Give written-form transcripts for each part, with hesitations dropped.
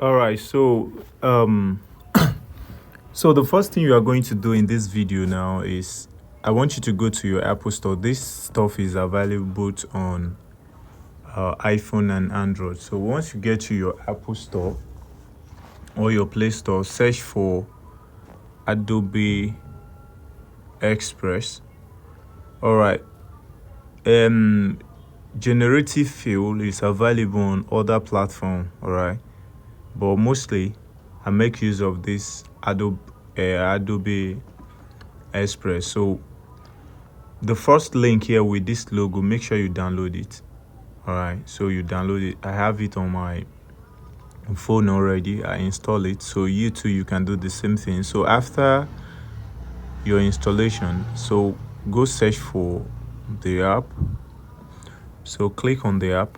All right, so the first thing you are going to do in this video now is I want you to go to your Apple Store. This stuff is available both on iPhone and Android. So once you get to your Apple Store or your Play Store, search for Adobe Express. All right. Generative Fill is available on other platforms. All right, but mostly I make use of this Adobe Express. So the first link here with this logo, make sure you download it. All right, so you download it. I have it on my phone already. I install it, so you too you can do the same thing. So after your installation, so go search for the app. So click on the app.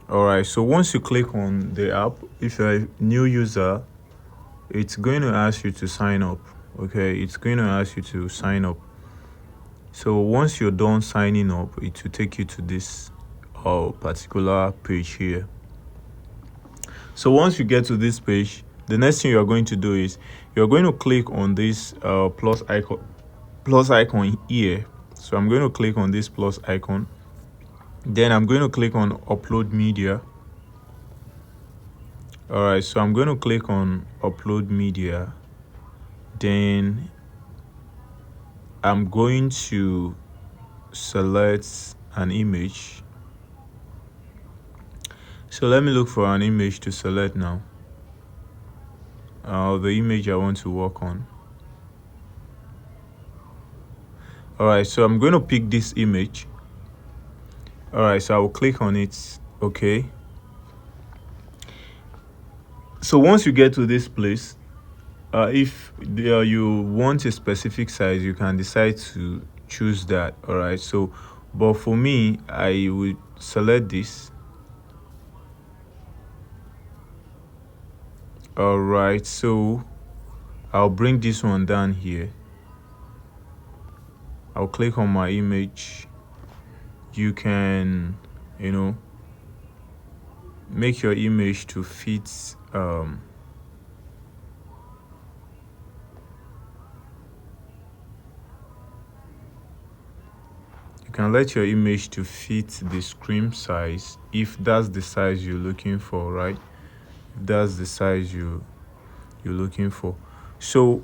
All right, so once you click on the app, if you're a new user, it's going to ask you to sign up. Okay, it's going to ask you to sign up. So once you're done signing up, it will take you to this particular page here. So once you get to this page, the next thing you're going to do is you're going to click on this plus icon here. So I'm going to click on this plus icon. Then I'm going to click on upload media. All right, so I'm going to click on upload media. Then I'm going to select an image. So let me look for an image to select now. The image I want to work on. All right, so I'm going to pick this image. All right, so I will click on it. Okay. So once you get to this place, if you want a specific size, you can decide to choose that. All right, so but for me, I would select this. All right, so I'll bring this one down here. I'll click on my image. You can, make your image to fit you can let your image to fit the screen size if that's the size you're looking for, right? If that's the size you're looking for. So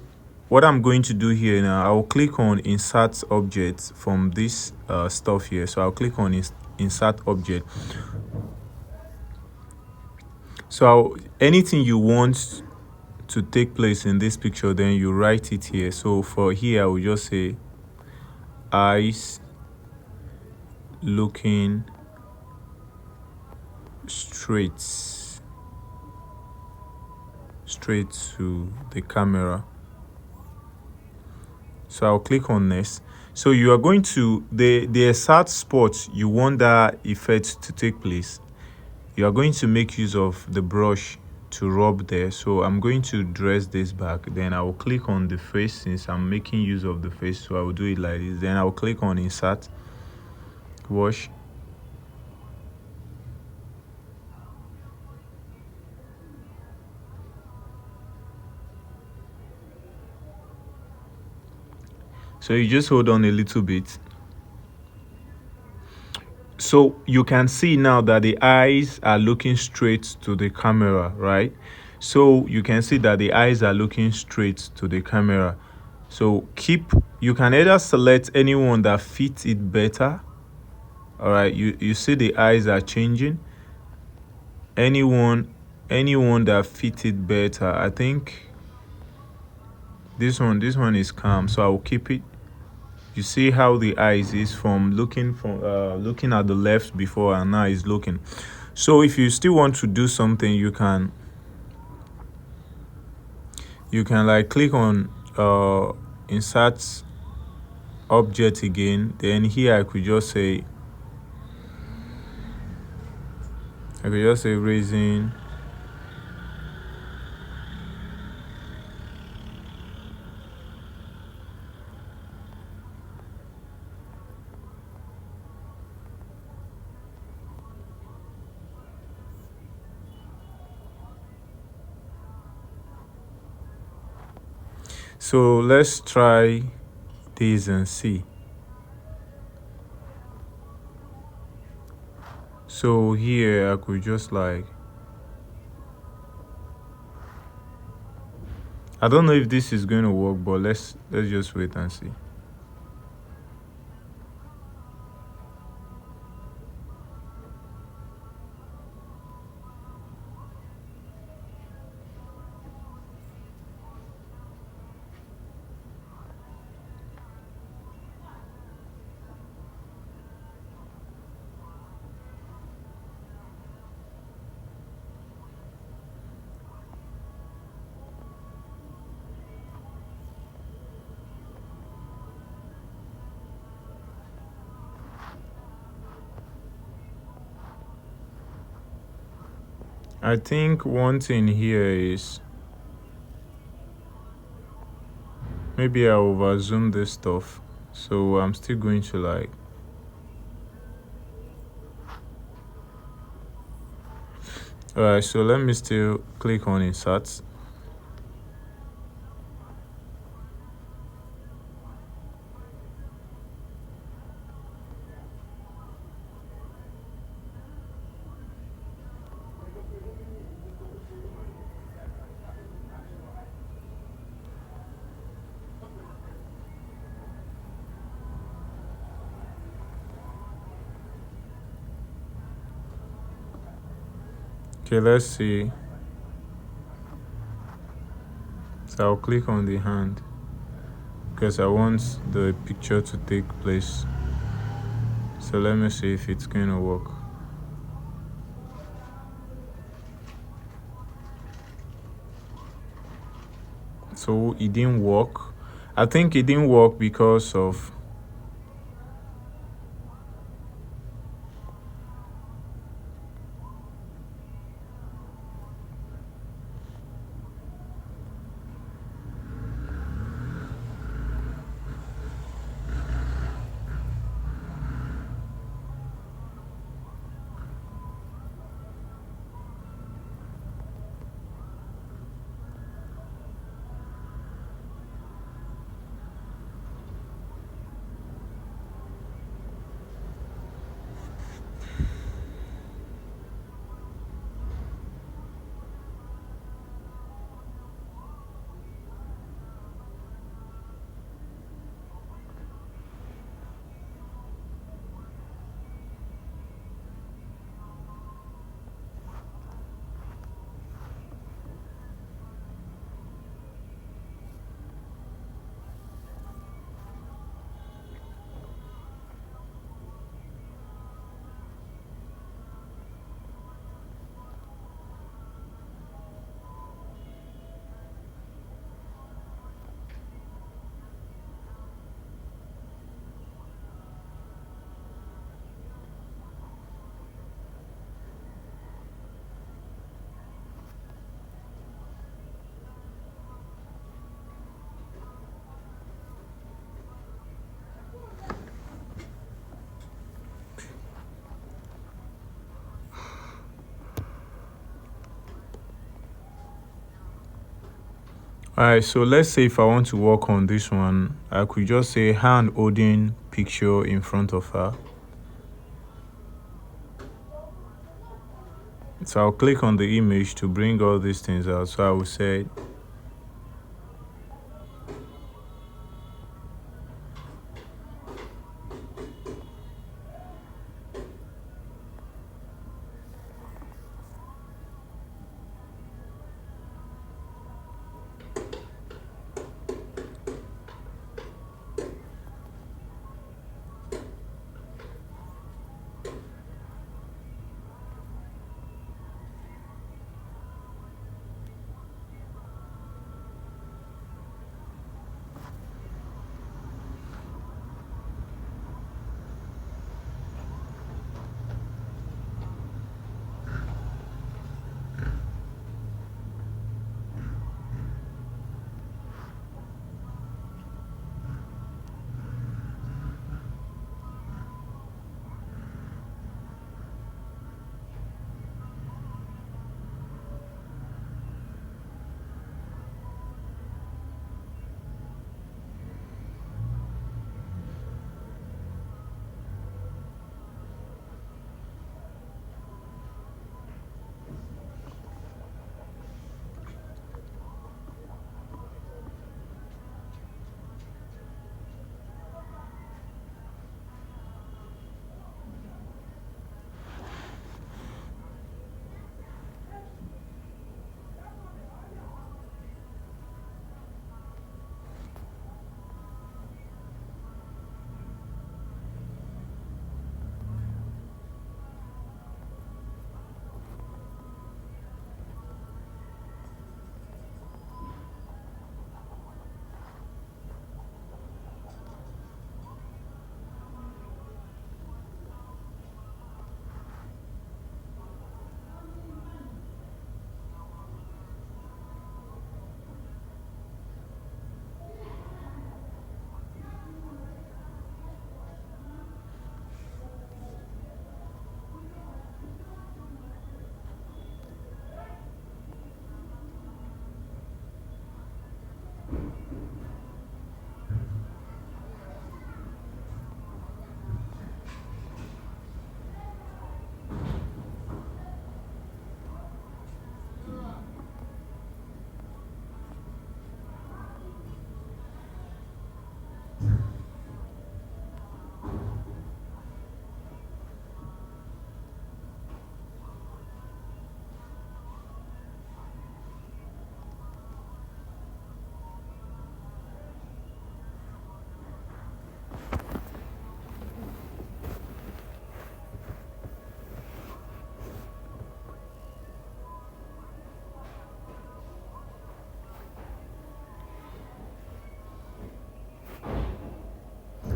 what I'm going to do here now, I'll click on insert object from this stuff here. So I'll click on insert object. So anything you want to take place in this picture, then you write it here. So for here, I will just say eyes looking straight to the camera. So I'll click on next. So you are going to the exact spot you want that effect to take place. You are going to make use of the brush to rub there. So I'm going to dress this back. Then I will click on the face since I'm making use of the face. So I will do it like this. Then I will click on insert, wash. So you just hold on a little bit. So you can see now that the eyes are looking straight to the camera, right? So you can see that the eyes are looking straight to the camera. So you can either select anyone that fits it better. All right, you see the eyes are changing. Anyone that fits it better. I think this one is calm, so I will keep it. You see how the eyes is from looking at the left before, and now is looking. So if you still want to do something, you can like click on insert object again. Then here I could just say raising. So let's try this and see. So here I could just like, I don't know if this is going to work, but let's just wait and see. I think one thing here is maybe I over zoom this stuff. So I'm still going to like, alright, so let me still click on insert. Okay, let's see. So I'll click on the hand because I want the picture to take place. So let me see if it's going to work. So it didn't work. I think it didn't work because of Alright, so let's say if I want to work on this one, I could just say hand holding picture in front of her. So I'll click on the image to bring all these things out. So I will say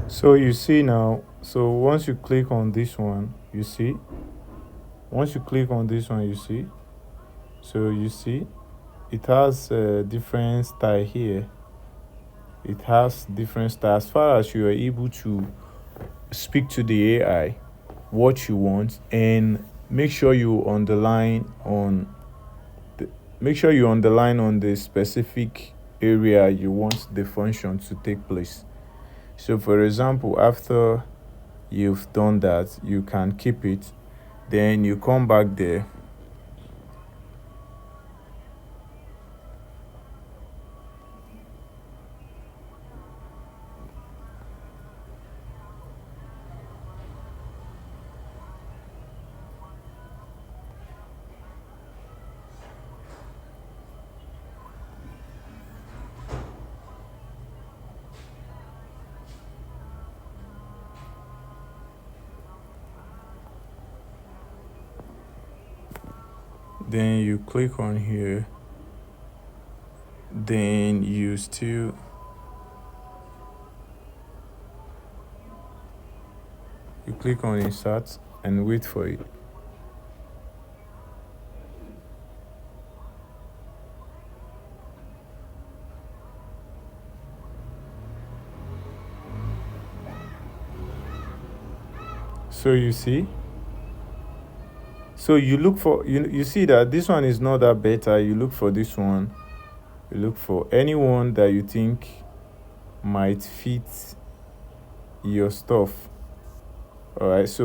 So you see now, so once you click on this one, you see, once you click on this one, you see, so you see, it has a different style here. It has different style as far as you are able to speak to the AI what you want, and make sure you underline on the, make sure you underline on the specific area you want the function to take place. So for example, after you've done that, you can keep it, then you come back there, then you click on here, then you click on insert and wait for it. So you see, so you look for, you see that this one is not that better, you look for this one, you look for anyone that you think might fit your stuff. All right, so